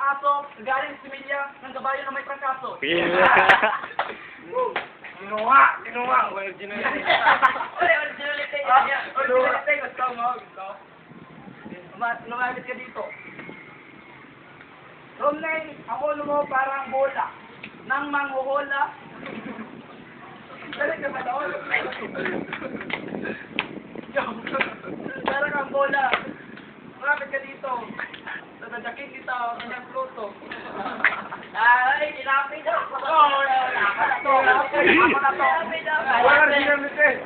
aso, galing sa similya ng kabayo na may trangkaso. Kinuha! Originality. Originality. Originality. Gusto mo? Lumapit ka dito. Romney, ang ulo mo parang bola. Nang manghuhula. Dali ka ba doon? Parang ang bola. Lumapit ka dito. Tadadakin kita ang kanyang pluto. Ay, tinapid ako. Oo, ako na to. Originality.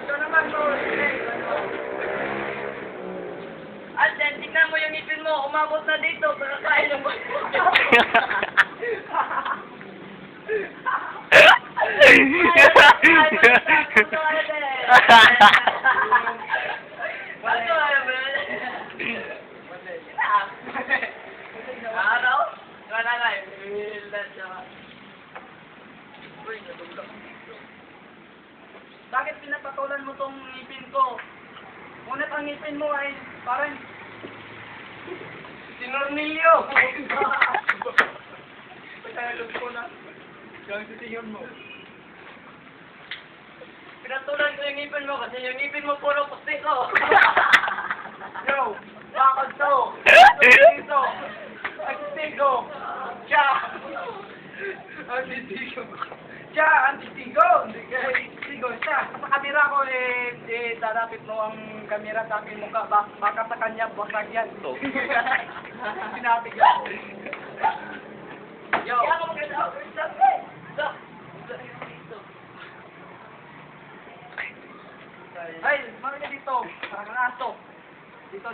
Ito naman, bro. At then, tignan mo yung ngipin mo. Umabot na dito. Kakain ng bayo. Bakit pinapatulan mo tong ngipin ko? Ngunit ang ngipin mo ay parang sinurnilyo. Pagkalog ko na. Gawin sisiyon mo. Pinatulan ko yung ngipin mo kasi yung ngipin mo puro pustiko. Yo, bakit to? Pustiko. Antitigo. Siya. Antitigo. Siya, antitigo. Hindi kayo antitigo. Siya. Sa kamera ko dadapit mo ang kamera sa aking mukha. Baka sa kanya, basag yan. Sinabi ko. Yo. Kaya ka maganda. Ay, mara ka dito. Parang ang aso. Dito.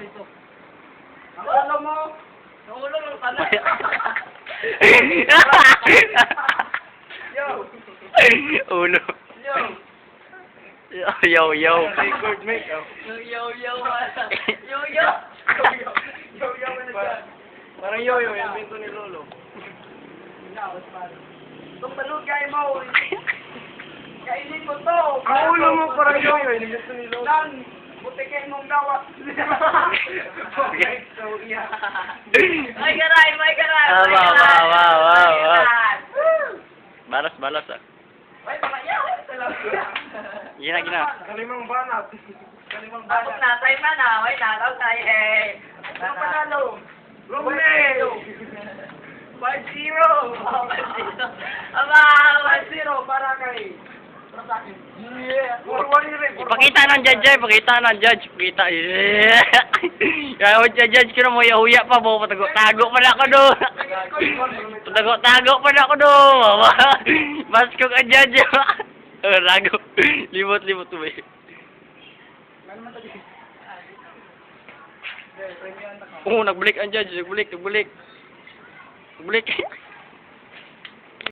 Ang ulo mo. Ang ulo ng kanan. Yo. Ulo. Yo. Yo. Record make. Yo. Parang yo-yo, yung pinto ni Lolo. Itong talugay mo. Kainin mo to. Ang ulo mo parang yo-yo, yung pinto ni Lolo. Nan, butikin mong gawa. May garay. Wow. Balas ah. Ay, mga yaw. Gina. Kalimang banat. Tapos na, tayo man na. Wait na, tapos tayo Ano panalo? Romney! 5-0. Aba, 5-0 para kay. Para sa akin. Yeah. Ipakita ng judge. Pakita. Kaya mo judge ko na mo yahuya pa mo. Tago pa na ako doon. Tago pa na ako doon. Mas kong ang judge. Lago. Limot to ba nagbalik ang judge. Nagbalik.